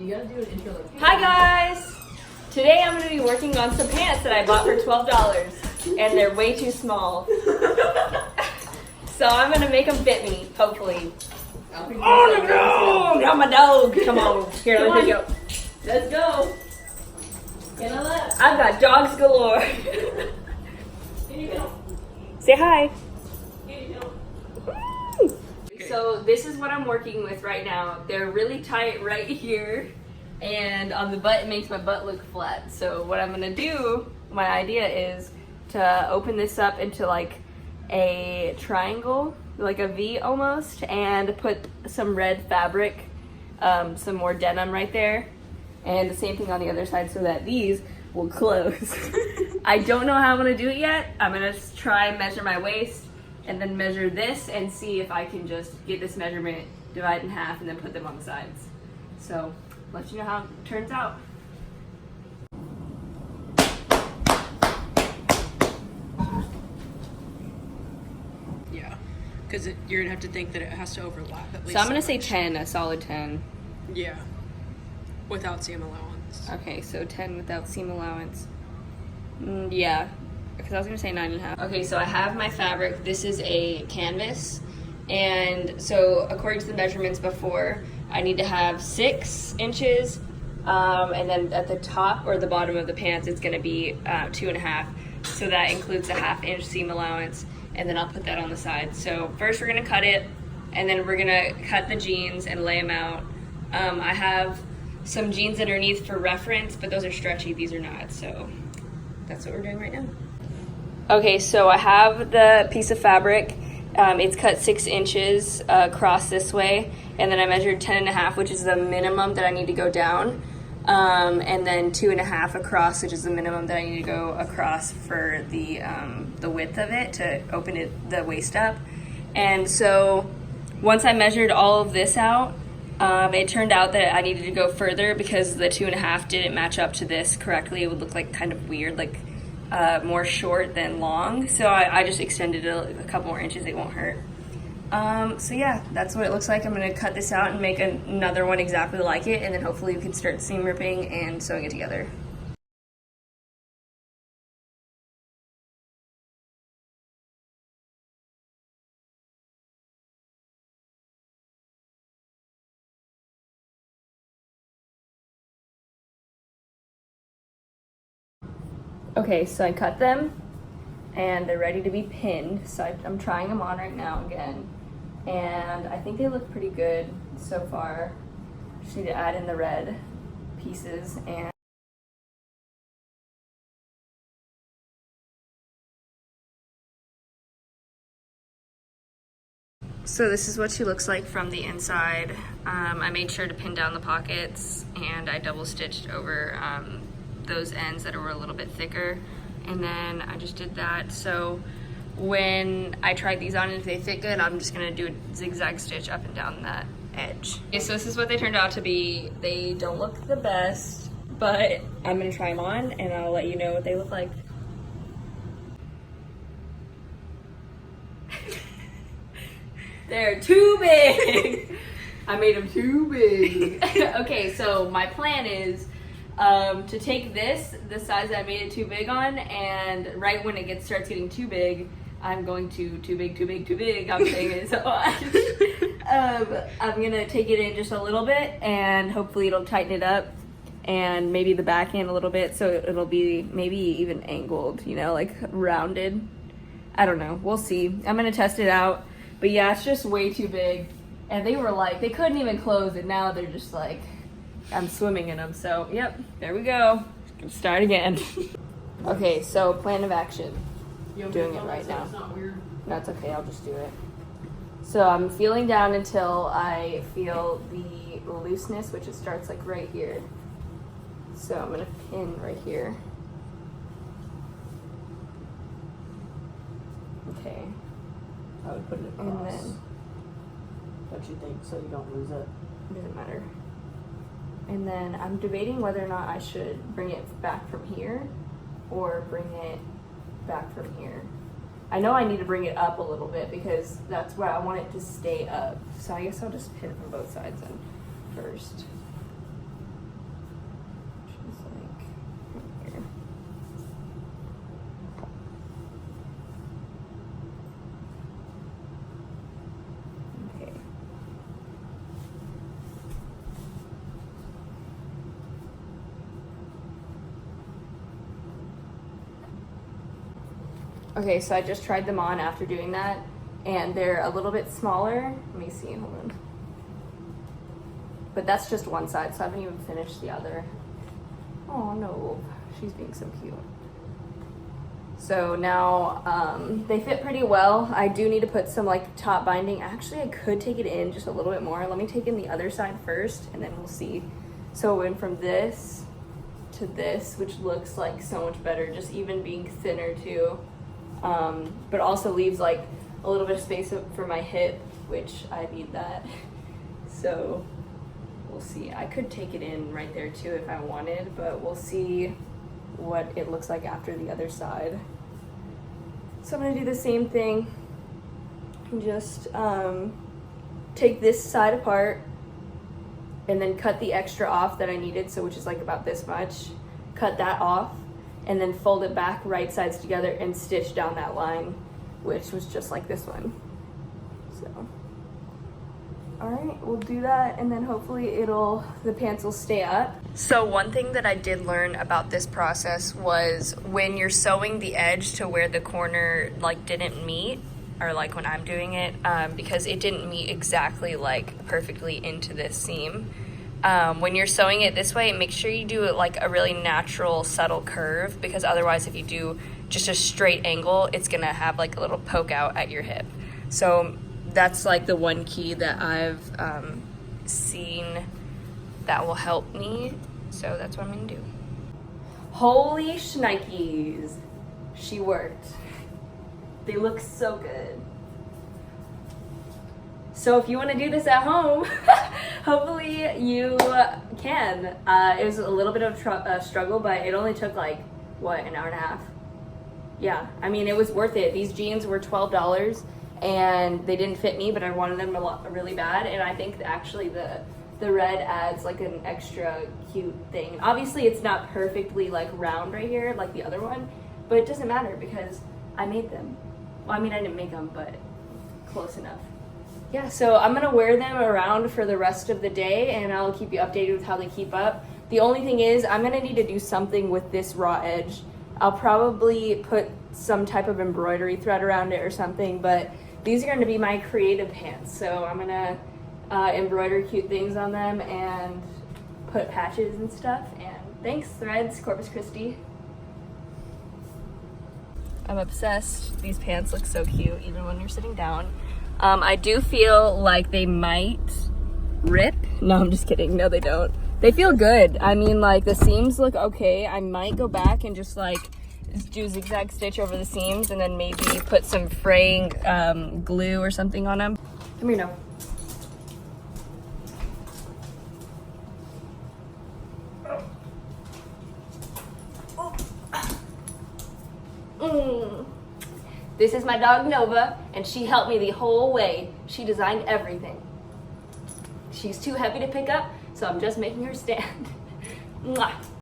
You gotta do an intro like, hey. Hi guys! Today I'm going to be working on some pants that I bought for $12 and they're way too small. So I'm going to make them fit me, hopefully. Oh no! Got my dog! Come on. Here, let me go. Let's go. Get on left. I've got dogs galore. Here you go. Say hi. Here you go. So this is what I'm working with right now. They're really tight right here, and on the butt it makes my butt look flat. So what I'm gonna do, my idea is to open this up into like a triangle, like a V almost, and put some red fabric, some more denim right there, and the same thing on the other side so that these will close. I don't know how I'm gonna do it yet. I'm gonna try and measure my waist and then measure this and see if I can just get this measurement, divide in half, and then put them on the sides. So, let you know how it turns out. Yeah, because you're gonna have to think that it has to overlap at least. So I'm gonna so say much. 10, a solid 10. Yeah, without seam allowance. Okay, so 10 without seam allowance. Yeah, because I was gonna say 9.5. Okay, so I have my fabric. This is a canvas. And so according to the measurements before, I need to have 6 inches. And then at the top or the bottom of the pants, it's gonna be 2.5. So that includes a 1/2 inch seam allowance. And then I'll put that on the side. So first we're gonna cut it, and then we're gonna cut the jeans and lay them out. I have some jeans underneath for reference, but those are stretchy, these are not. So that's what we're doing right now. Okay, so I have the piece of fabric. It's cut 6 inches across this way, and then I measured 10.5, which is the minimum that I need to go down, and then 2.5 across, which is the minimum that I need to go across for the width of it to open the waist up. And so once I measured all of this out, it turned out that I needed to go further because the 2.5 didn't match up to this correctly. It would look like kind of weird, like more short than long. So I just extended it a couple more inches. It won't hurt. So yeah, that's what it looks like. I'm gonna cut this out and make another one exactly like it, and then hopefully we can start seam ripping and sewing it together. Okay, so I cut them and they're ready to be pinned. So I'm trying them on right now again. And I think they look pretty good so far. Just need to add in the red pieces and so this is what she looks like from the inside. I made sure to pin down the pockets, and I double stitched over those ends that were a little bit thicker, and then I just did that. So when I tried these on and if they fit good, I'm just gonna do a zigzag stitch up and down that edge. Okay, so this is what they turned out to be. They don't look the best, but I'm gonna try them on and I'll let you know what they look like. They're too big. I made them too big. Okay, so my plan is to take this, the size that I made it too big on, and right when it starts getting too big, I'm going to too big. I'm saying it so much. I'm gonna take it in just a little bit, and hopefully it'll tighten it up, and maybe the back end a little bit, so it'll be maybe even angled, you know, like rounded. I don't know. We'll see. I'm gonna test it out. But yeah, it's just way too big. And they were like, they couldn't even close, and now they're just like, I'm swimming in them. So, yep, there we go. Gonna start again. Okay, so plan of action. Doing it right now. It's not weird. That's okay, I'll just do it. So I'm feeling down until I feel the looseness, which it starts like right here. So I'm gonna pin right here. Okay. I would put it And across. then, Don't you think, so you don't lose it? doesn't matter. And then I'm debating whether or not I should bring it back from here or bring it back from here. I know I need to bring it up a little bit because that's where I want it to stay up. So I guess I'll just pin it from both sides then first. Okay, so I just tried them on after doing that, and they're a little bit smaller. Let me see, hold on. But that's just one side, so I haven't even finished the other. Oh no, she's being so cute. So now they fit pretty well. I do need to put some like top binding. Actually, I could take it in just a little bit more. Let me take in the other side first, and then we'll see. So it went from this to this, which looks like so much better, just even being thinner too. But also leaves like a little bit of space for my hip, which I need that. So we'll see. I could take it in right there too if I wanted, but we'll see what it looks like after the other side. So I'm gonna do the same thing and just take this side apart and then cut the extra off that I needed, so which is like about this much. Cut that off and then fold it back right sides together and stitch down that line, which was just like this one. So, all right, we'll do that, and then hopefully the pants will stay up. So one thing that I did learn about this process was when you're sewing the edge to where the corner like didn't meet, or like when I'm doing it, because it didn't meet exactly like perfectly into this seam. When you're sewing it this way, make sure you do it like a really natural, subtle curve, because otherwise if you do just a straight angle, it's gonna have like a little poke out at your hip. So that's like the one key that I've seen that will help me. So that's what I'm gonna do. Holy shnikes, she worked. They look so good. So if you want to do this at home, hopefully you can. It was a little bit of a struggle, but it only took like, what, an hour and a half? Yeah, I mean, it was worth it. These jeans were $12 and they didn't fit me, but I wanted them really bad. And I think actually the red adds like an extra cute thing. Obviously it's not perfectly like round right here like the other one, but it doesn't matter because I made them. Well, I mean, I didn't make them, but close enough. Yeah, so I'm gonna wear them around for the rest of the day, and I'll keep you updated with how they keep up. The only thing is, I'm gonna need to do something with this raw edge. I'll probably put some type of embroidery thread around it or something, but these are gonna be my creative pants. So I'm gonna embroider cute things on them and put patches and stuff. And thanks, Threads, Corpus Christi. I'm obsessed. These pants look so cute, even when you're sitting down. I do feel like they might rip. No, I'm just kidding. No, they don't. They feel good. I mean, like, the seams look okay. I might go back and just, like, do zigzag stitch over the seams and then maybe put some fraying glue or something on them. Come here, no. This is my dog Nova, and she helped me the whole way. She designed everything. She's too heavy to pick up, so I'm just making her stand. Mwah.